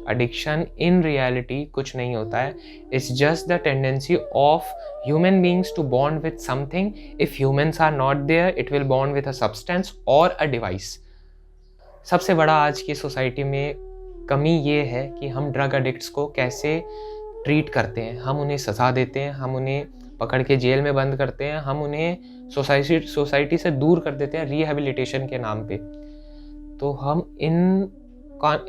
Addiction in reality कुछ नहीं होता है, it's just the tendency of human beings to bond with something. If humans are not there, it will bond with a substance और a device. सबसे बड़ा आज की सोसाइटी में कमी ये है कि हम ड्रग एडिक्ट्स को कैसे ट्रीट करते हैं. हम उन्हें सज़ा देते हैं, हम उन्हें पकड़ के जेल में बंद करते हैं, हम उन्हें सोसाइटी से दूर कर देते हैं रिहैबिलिटेशन के नाम पे. तो हम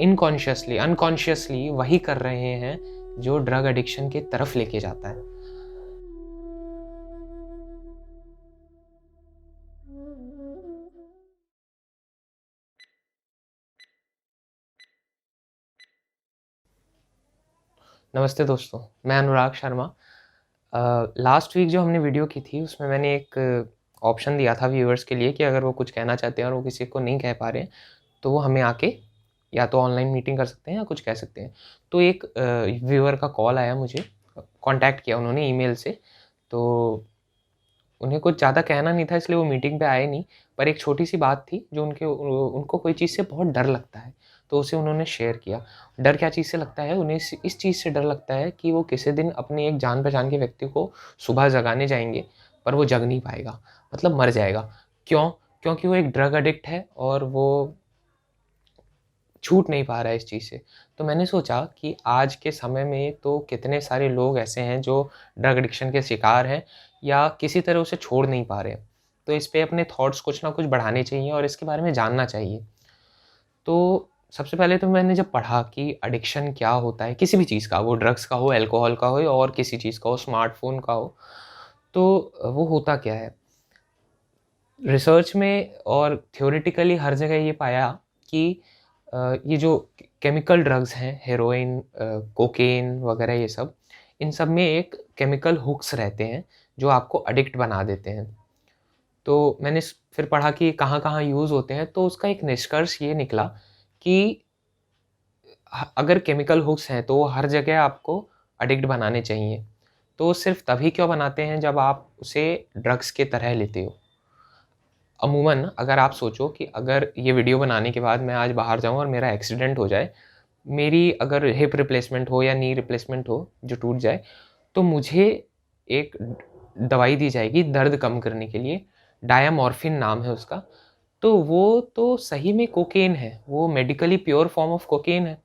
इनकॉन्शियसली अनकॉन्शियसली वही कर रहे हैं जो ड्रग एडिक्शन की तरफ लेके जाता है. नमस्ते दोस्तों, मैं अनुराग शर्मा. लास्ट वीक जो हमने वीडियो की थी उसमें मैंने एक ऑप्शन दिया था व्यूअर्स के लिए कि अगर वो कुछ कहना चाहते हैं और वो किसी को नहीं कह पा रहे हैं तो वो हमें आके या तो ऑनलाइन मीटिंग कर सकते हैं या कुछ कह सकते हैं. तो एक व्यूअर का कॉल आया, मुझे कांटेक्ट किया उन्होंने ईमेल से. तो उन्हें कुछ ज़्यादा कहना नहीं था इसलिए वो मीटिंग पे आए नहीं, पर एक छोटी-सी बात थी जो उनको कोई चीज़ से बहुत डर लगता है, तो उसे उन्होंने शेयर किया. डर क्या चीज़ से लगता है? उन्हें इस चीज़ से डर लगता है कि वो किसी दिन अपने एक जान-पहचान के व्यक्ति को सुबह जगाने जाएँगे, पर वो जग नहीं पाएगा, मतलब मर जाएगा. क्यों? क्योंकि वो एक ड्रग एडिक्ट है और वो छूट नहीं पा रहा है इस चीज़ से. तो मैंने सोचा कि आज के समय में तो कितने सारे लोग ऐसे हैं जो ड्रग एडिक्शन के शिकार हैं या किसी तरह उसे छोड़ नहीं पा रहे हैं. तो इस पे अपने थॉट्स कुछ ना कुछ बढ़ाने चाहिए और इसके बारे में जानना चाहिए. तो सबसे पहले तो मैंने जब पढ़ा कि एडिक्शन क्या होता है किसी भी चीज़ का, वो ड्रग्स का हो, अल्कोहल का हो या और किसी चीज़ का हो, स्मार्टफ़ोन का हो, तो वो होता क्या है? रिसर्च में और थ्योरेटिकली हर जगह ये पाया कि ये जो केमिकल ड्रग्स हैं, हेरोइन, कोकेन वगैरह ये सब, इन सब में एक केमिकल हुक्स रहते हैं जो आपको एडिक्ट बना देते हैं. तो मैंने फिर पढ़ा कि कहाँ-कहाँ यूज़ होते हैं, तो उसका एक निष्कर्ष ये निकला कि अगर केमिकल हुक्स हैं तो वो हर जगह आपको एडिक्ट बनाने चाहिए. तो सिर्फ़ तभी क्यों बनाते हैं जब आप उसे ड्रग्स की तरह लेते हो. अमूमन अगर आप सोचो कि अगर ये वीडियो बनाने के बाद मैं आज बाहर जाऊँ और मेरा एक्सीडेंट हो जाए, मेरी अगर हिप रिप्लेसमेंट हो या नी रिप्लेसमेंट हो जो टूट जाए, तो मुझे एक दवाई दी जाएगी दर्द कम करने के लिए, डायामॉर्फिन नाम है उसका. तो वो तो सही में कोकेन है, वो medically pure form of cocaine है.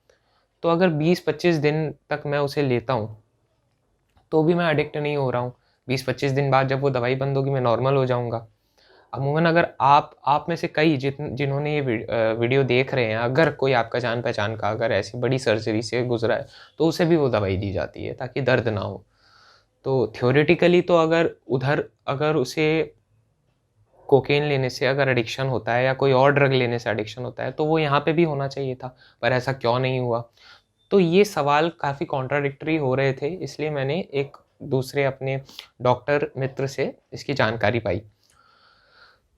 तो अगर 20-25 दिन तक मैं उसे लेता हूँ, तो भी मैं एडिक्ट नहीं हो रहा हूँ. 20-25 दिन बाद जब वो दवाई बंद होगी मैं नॉर्मल हो जाऊँगा. अमूमन अगर आप में से कई जिन्होंने ये वीडियो देख रहे हैं, अगर कोई आपका जान-पहचान का अगर ऐसी बड़ी सर्जरी से गुज़रा है, तो उसे भी वो दवाई दी जाती है ताकि दर्द ना हो. तो थ्योरेटिकली तो अगर उसे कोकेन लेने से अगर एडिक्शन होता है या कोई और ड्रग लेने से एडिक्शन होता है, तो वो यहाँ पे भी होना चाहिए था, पर ऐसा क्यों नहीं हुआ? तो ये सवाल काफ़ी कॉन्ट्राडिक्टरी हो रहे थे, इसलिए मैंने एक दूसरे अपने डॉक्टर मित्र से इसकी जानकारी पाई.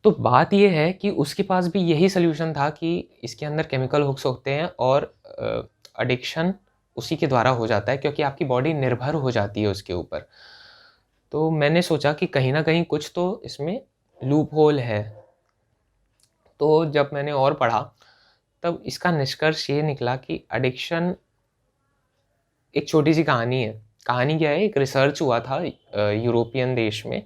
तो बात ये है कि उसके पास भी यही सॉल्यूशन था कि इसके अंदर केमिकल हुक्स होते हैं और एडिक्शन उसी के द्वारा हो जाता है क्योंकि आपकी बॉडी निर्भर हो जाती है उसके ऊपर. तो मैंने सोचा कि कहीं न कहीं कुछ तो इसमें लूप होल है. तो जब मैंने और पढ़ा, तब इसका निष्कर्ष ये निकला कि एडिक्शन एक छोटी-सी कहानी है. कहानी क्या है, एक रिसर्च हुआ था यूरोपियन देश में.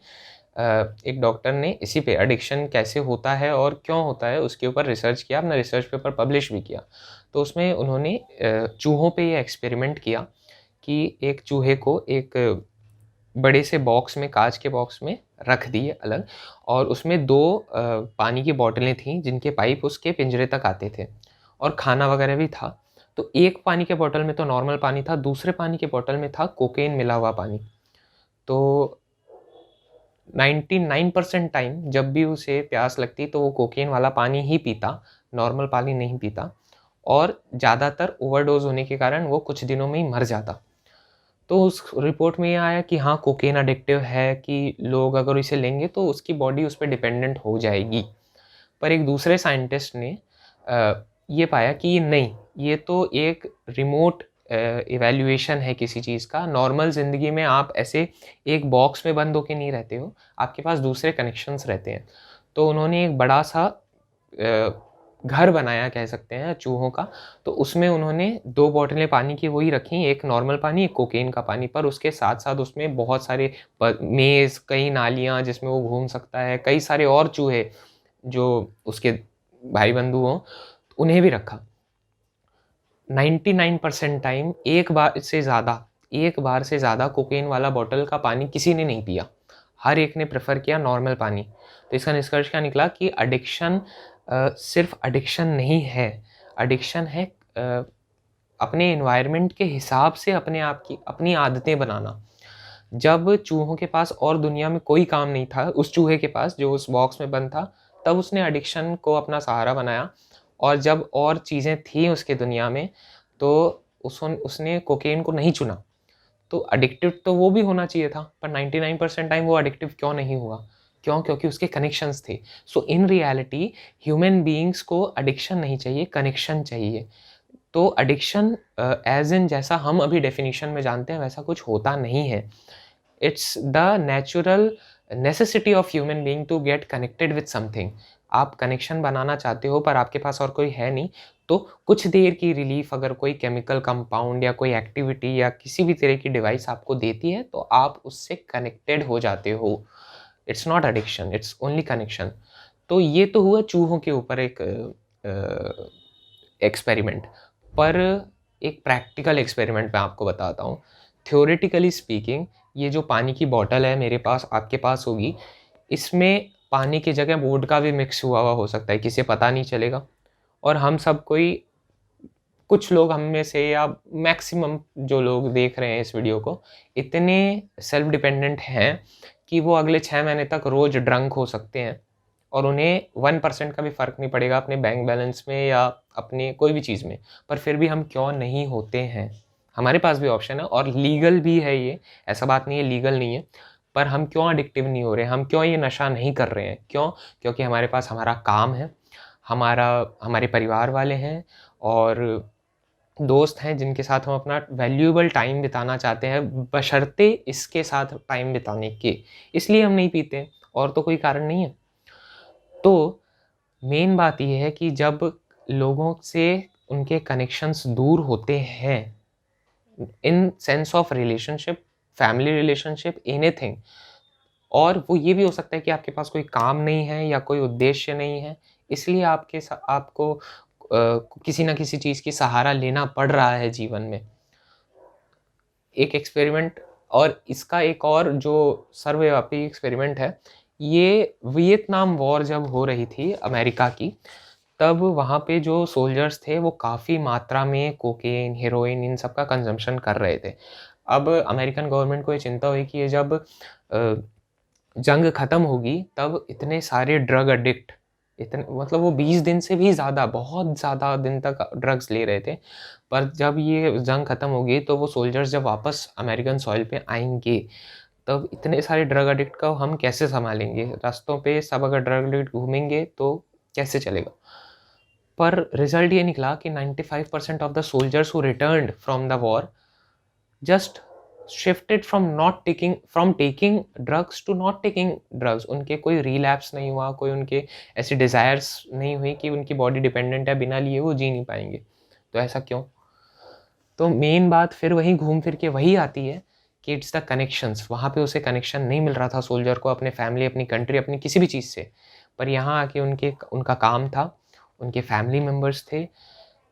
एक डॉक्टर ने इसी पे एडिक्शन कैसे होता है और क्यों होता है उसके ऊपर रिसर्च किया, अपना रिसर्च पेपर पब्लिश भी किया. तो उसमें उन्होंने चूहों पे ये एक्सपेरिमेंट किया कि एक चूहे को एक बड़े से बॉक्स में, काँच के बॉक्स में रख दिए अलग, और उसमें 2 पानी की बॉटलें थीं जिनके पाइप उसके पिंजरे तक आते थे और खाना वगैरह भी था. तो एक पानी के बॉटल में तो नॉर्मल पानी था, दूसरे पानी के बॉटल में था कोकेन मिला हुआ पानी. तो 99% टाइम जब भी उसे प्यास लगती तो वो कोकेन वाला पानी ही पीता, नॉर्मल पानी नहीं पीता, और ज़्यादातर ओवरडोज़ होने के कारण वो कुछ दिनों में ही मर जाता. तो उस रिपोर्ट में ये आया कि हाँ, कोकेन एडिक्टिव है कि लोग अगर इसे लेंगे तो उसकी बॉडी उस पे डिपेंडेंट हो जाएगी. पर एक दूसरे साइंटिस्ट ने ये पाया कि ये नहीं, ये तो एक रिमोट इवैल्यूएशन है किसी चीज़ का. नॉर्मल ज़िंदगी में आप ऐसे एक बॉक्स में बंद होके नहीं रहते हो, आपके पास दूसरे कनेक्शंस रहते हैं. तो उन्होंने एक बड़ा-सा घर बनाया कह सकते हैं चूहों का। तो उसमें उन्होंने 2 बॉटलें पानी की वही रखी, एक नॉर्मल पानी, एक कोकेन का पानी, पर उसके साथ-साथ उसमें बहुत सारे मेज़, कई नालियाँ जिसमें वो घूम सकता है, कई सारे और चूहे जो उसके भाई-बंधु हों, उन्हें भी रखा। 99% टाइम एक बार से ज़्यादा कोकेन वाला बॉटल का पानी किसी ने नहीं पिया। हर एक ने प्रेफ़र किया नॉर्मल पानी। तो इसका निष्कर्ष क्या निकला कि एडिक्शन सिर्फ़ एडिक्शन नहीं है, एडिक्शन है अपने एनवायरनमेंट के हिसाब से अपने आप की अपनी आदतें बनाना। जब चूहों के पास और दुनिया में कोई काम नहीं था, उस चूहे के पास जो उस बॉक्स में बंद था, तब उसने एडिक्शन को अपना सहारा बनाया। और जब और चीज़ें थी उसके दुनिया में, तो उसने कोकेन को नहीं चुना। तो एडिक्टिव तो वो भी होना चाहिए था, पर 99% टाइम वो एडिक्टिव क्यों नहीं हुआ? क्यों? क्योंकि उसके कनेक्शंस थे। सो इन रियलिटी ह्यूमन बीइंग्स को एडिक्शन नहीं चाहिए, कनेक्शन चाहिए। तो एडिक्शन एज़ इन जैसा हम अभी डेफिनिशन में जानते हैं वैसा कुछ होता नहीं है। It's the natural necessity of human being to get connected with something. आप कनेक्शन बनाना चाहते हो पर आपके पास और कोई है नहीं, तो कुछ देर की रिलीफ अगर कोई केमिकल कंपाउंड या कोई एक्टिविटी या किसी भी तरह की डिवाइस आपको देती है, तो आप उससे कनेक्टेड हो जाते हो। It's not addiction, it's only connection. तो ये तो हुआ चूहों के ऊपर एक एक्सपेरिमेंट। पर एक प्रैक्टिकल एक्सपेरिमेंट मैं आपको बताता हूँ। थ्योरेटिकली स्पीकिंग, ये जो पानी की बॉटल है मेरे पास, आपके पास होगी, इसमें पानी की जगह वोडका भी मिक्स हुआ हुआ हो सकता है, किसी को पता नहीं चलेगा। और हम सब कोई, कुछ लोग हम में से या मैक्सिमम जो लोग देख रहे हैं इस वीडियो को, इतने सेल्फ डिपेंडेंट हैं कि वो अगले 6 महीने तक रोज़ ड्रंक हो सकते हैं और उन्हें 1% का भी फ़र्क नहीं पड़ेगा अपने बैंक बैलेंस में या अपने कोई भी चीज़ में। पर फिर भी हम क्यों नहीं होते हैं? हमारे पास भी ऑप्शन है और लीगल भी है ये, ऐसा बात नहीं है लीगल नहीं है। पर हम क्यों एडिक्टिव नहीं हो रहे हैं? हम क्यों ये नशा नहीं कर रहे हैं? क्यों? क्योंकि हमारे पास हमारा काम है, हमारे परिवार वाले हैं और दोस्त हैं जिनके साथ हम अपना वैल्यूएबल टाइम बिताना चाहते हैं, बशर्ते इसके साथ टाइम बिताने के। इसलिए हम नहीं पीते और तो कोई कारण नहीं है। तो मेन बात ये है कि जब लोगों से उनके कनेक्शंस दूर होते हैं, in sense of relationship, family relationship, anything, और वो ये भी हो सकता है कि आपके पास कोई काम नहीं है या कोई उद्देश्य नहीं है, इसलिए आपको किसी न किसी चीज़ की सहारा लेना पड़ रहा है जीवन में। एक एक्सपेरिमेंट, और इसका एक और जो सर्वव्यापी एक्सपेरिमेंट है, ये वियतनाम वॉर जब हो रही थी अमेरिका की, तब वहाँ पे जो सोल्जर्स थे वो काफ़ी मात्रा में कोकेन, हेरोइन इन सब का कंज़म्पशन कर रहे थे। अब अमेरिकन गवर्नमेंट को ये चिंता हुई कि ये जब जंग ख़त्म होगी तब इतने सारे ड्रग एडिक्ट, इतने मतलब वो 20 दिन से भी ज़्यादा, बहुत ज़्यादा दिन तक ड्रग्स ले रहे थे। पर जब ये जंग ख़त्म होगी तो वो सोल्जर्स जब वापस अमेरिकन सॉइल पे आएँगे, तब इतने सारे ड्रग एडिक्ट को हम कैसे सँभालेंगे? रास्तों पे सब अगर ड्रग एडिक्ट घूमेंगे तो कैसे चलेगा? पर रिज़ल्ट ये निकला कि 95% of the soldiers who returned from the war just shifted from taking drugs to not taking drugs. उनके कोई रिलैप्स नहीं हुआ, कोई उनके ऐसी डिज़ायर्स नहीं हुई कि उनकी बॉडी डिपेंडेंट है, बिना लिए वो जी नहीं पाएँगे। तो ऐसा क्यों? तो मेन बात फिर वही घूम फिर के वही आती है कि इट्स द कनेक्शंस। वहाँ पे उसे कनेक्शन नहीं मिल रहा था सोल्जर को अपने फैमिली, अपनी कंट्री, अपनी किसी भी चीज़ से। पर यहाँ आके उनका काम था, उनके फैमिली मेंबर्स थे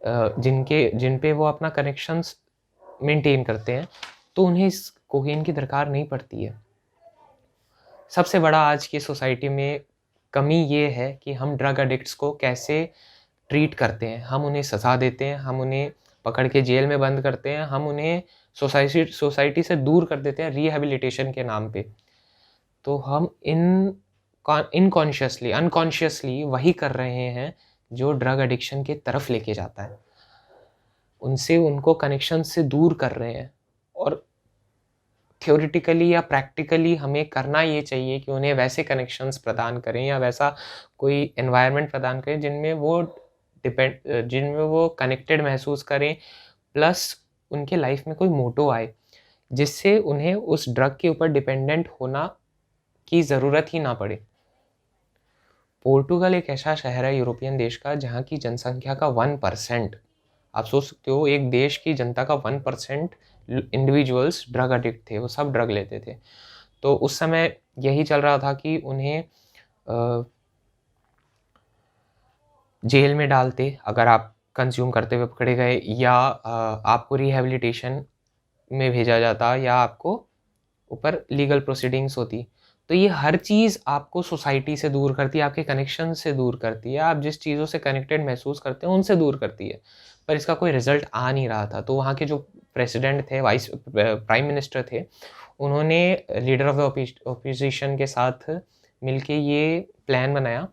जिन पे वो अपना कनेक्शंस मेंटेन करते हैं, तो उन्हें इस कोकीन की दरकार नहीं पड़ती है। सबसे बड़ा आज की सोसाइटी में कमी ये है कि हम ड्रग एडिक्ट्स को कैसे ट्रीट करते हैं। हम उन्हें सज़ा देते हैं, हम उन्हें पकड़ के जेल में बंद करते हैं, हम उन्हें सोसाइटी से दूर कर देते हैं रिहैबिलिटेशन के नाम पे। तो हम इनकॉन्शियसली, अनकॉन्शियसली वही कर रहे हैं जो ड्रग एडिक्शन की तरफ लेके जाता है। उनसे उनको कनेक्शन से दूर कर रहे हैं और थ्योरेटिकली या प्रैक्टिकली हमें करना ये चाहिए कि उन्हें वैसे कनेक्शंस प्रदान करें या वैसा कोई एनवायरनमेंट प्रदान करें जिनमें वो कनेक्टेड महसूस करें, प्लस उनके लाइफ में कोई मोटो आए, जिससे उन्हें उस ड्रग के ऊपर डिपेंडेंट होना की ज़रूरत ही ना पड़े। पोर्टुगल एक ऐसा शहर है यूरोपियन देश का जहाँ की जनसंख्या का 1%, आप सोच सकते हो एक देश की जनता का 1% इंडिविजुअल्स ड्रग एडिक्ट थे, वो सब ड्रग लेते थे। तो उस समय यही चल रहा था कि उन्हें जेल में डालते अगर आप कंज्यूम करते हुए पकड़े गए, या आपको रिहैबिलिटेशन में भेजा जाता, या आपको ऊपर लीगल प्रोसीडिंग्स होती। तो ये हर चीज़ आपको सोसाइटी से दूर करती है, आपके कनेक्शन से दूर करती है, आप जिस चीज़ों से कनेक्टेड महसूस करते हैं उनसे दूर करती है। पर इसका कोई रिज़ल्ट आ नहीं रहा था। तो वहाँ के जो प्रेसिडेंट थे, प्राइम मिनिस्टर थे, उन्होंने लीडर ऑफ द ऑपोजिशन के साथ मिलके ये प्लान बनाया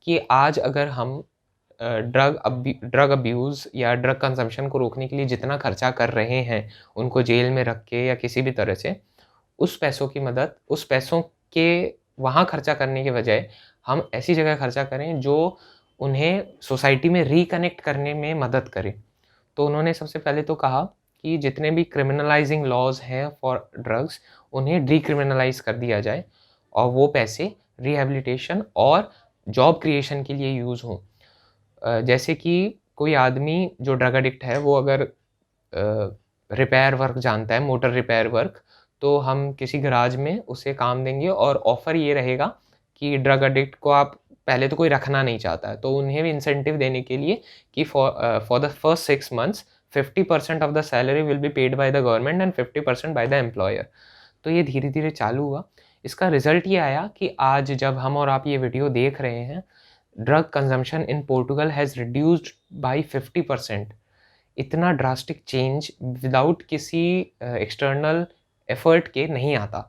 कि आज अगर हम ड्रग अब्यूज़ या ड्रग कंजम्पशन को रोकने के लिए जितना खर्चा कर रहे हैं, उनको जेल में रख के या किसी भी तरह से, उस पैसों के वहाँ खर्चा करने के बजाय हम ऐसी जगह खर्चा करें जो उन्हें सोसाइटी में रिकनेक्ट करने में मदद करे। तो उन्होंने सबसे पहले तो कहा कि जितने भी क्रिमिनलाइजिंग लॉज़ हैं फॉर ड्रग्स, उन्हें डिक्रिमिनलाइज़ कर दिया जाए और वो पैसे रिहैबिलिटेशन और जॉब क्रिएशन के लिए यूज़ हों। जैसे कि कोई आदमी जो ड्रग एडिक्ट है, वो अगर रिपेयर वर्क जानता है, मोटर रिपेयर वर्क, तो हम किसी गैराज में उसे काम देंगे और ऑफ़र ये रहेगा कि ड्रग एडिक्ट को आप पहले तो कोई रखना नहीं चाहता है, तो उन्हें भी इंसेंटिव देने के लिए कि for the first 6 months 50% of the salary will be paid by the government and 50% by the employer. तो ये धीरे-धीरे चालू हुआ। इसका रिज़ल्ट ये आया कि आज जब हम और आप ये वीडियो देख रहे हैं, drug consumption in Portugal has reduced by 50%। इतना ड्रास्टिक चेंज विदाउट किसी एक्सटर्नल एफर्ट के नहीं आता।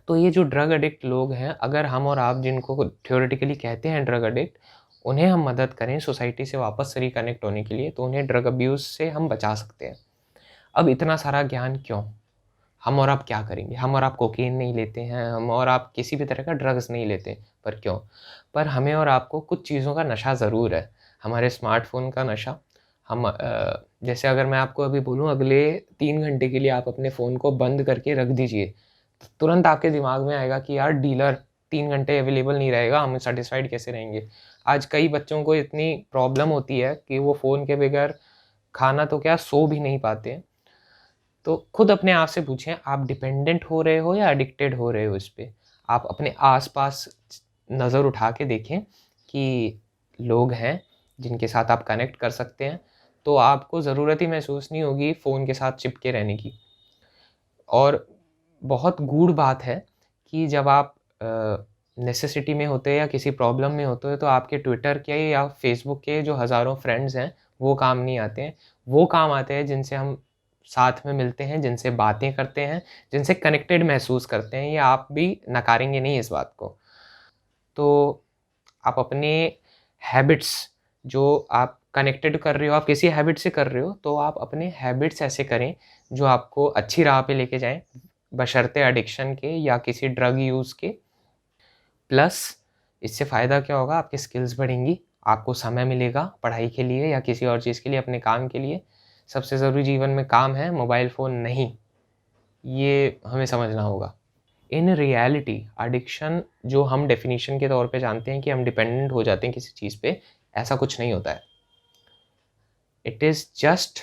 तो ये जो ड्रग एडिक्ट लोग हैं, अगर हम और आप जिनको थ्योरेटिकली कहते हैं ड्रग एडिक्ट, उन्हें हम मदद करें सोसाइटी से वापस से रिकनेक्ट होने के लिए, तो उन्हें ड्रग अब्यूज़ से हम बचा सकते हैं। अब इतना सारा ज्ञान क्यों? हम और आप क्या करेंगे? हम और आप कोकीन नहीं लेते हैं, हम और आप किसी भी तरह का ड्रग्स नहीं लेते, पर क्यों? पर हमें और आपको कुछ चीज़ों का नशा ज़रूर है। हमारे स्मार्टफ़ोन का नशा, हम जैसे अगर मैं आपको अभी बोलूँ अगले 3 घंटे के लिए आप अपने फ़ोन को बंद करके रख दीजिए, तो तुरंत आपके दिमाग में आएगा कि यार डीलर 3 घंटे अवेलेबल नहीं रहेगा, हम सैटिस्फाइड कैसे रहेंगे? आज कई बच्चों को इतनी प्रॉब्लम होती है कि वो फ़ोन के बगैर खाना तो क्या, सो भी नहीं पाते हैं। तो खुद अपने आप से पूछें, आप डिपेंडेंट हो रहे हो या एडिक्टेड हो रहे हो इस पे? आप अपने आस-पास नज़र उठा के देखें कि लोग हैं जिनके साथ आप कनेक्ट कर सकते हैं, तो आपको ज़रूरत ही महसूस नहीं होगी फ़ोन के साथ चिपके रहने की। और बहुत गूढ़ बात है कि जब आप नेसेसिटी में होते हैं या किसी प्रॉब्लम में होते हो, तो आपके ट्विटर के या फ़ेसबुक के जो हज़ारों फ्रेंड्स हैं, वो काम नहीं आते हैं। वो काम आते हैं जिनसे हम साथ में मिलते हैं, जिनसे बातें करते हैं, जिनसे कनेक्टेड महसूस करते हैं। ये आप भी नकारेंगे नहीं इस बात को। तो आप अपने हैबिट्स, जो आप कनेक्टेड कर रहे हो, आप किसी हैबिट से कर रहे हो, तो आप अपने हैबिट्स ऐसे करें जो आपको अच्छी राह पे लेके जाएँ, बशर्ते एडिक्शन के या किसी ड्रग यूज़ के। प्लस इससे फ़ायदा क्या होगा, आपकी स्किल्स बढ़ेंगी, आपको समय मिलेगा पढ़ाई के लिए या किसी और चीज़ के लिए, अपने काम के लिए। सबसे ज़रूरी जीवन में काम है, मोबाइल फ़ोन नहीं, ये हमें समझना होगा। इन रियलिटी एडिक्शन जो हम डेफ़िनिशन के तौर पे जानते हैं कि हम डिपेंडेंट हो जाते हैं किसी चीज़ पे, ऐसा कुछ नहीं होता है। It is just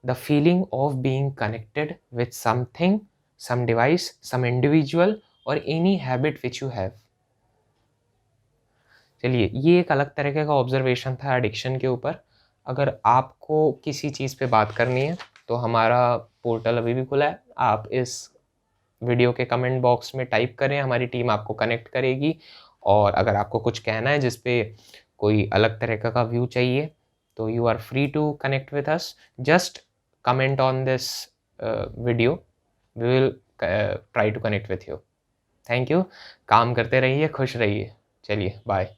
the feeling of being connected with something, some device, some individual और any habit which you have. चलिए, ये एक अलग तरीके का ऑब्ज़र्वेशन था एडिक्शन के ऊपर। अगर आपको किसी चीज़ पे बात करनी है, तो हमारा पोर्टल अभी भी खुला है। आप इस वीडियो के कमेंट बॉक्स में टाइप करें, हमारी टीम आपको कनेक्ट करेगी। और अगर आपको कुछ कहना है जिस पे कोई अलग तरीके का व्यू चाहिए, तो you are free to connect with us. Just comment on this video, we will try to connect with you. Thank you. काम करते रहिए, खुश रहिए। चलिए, बाय।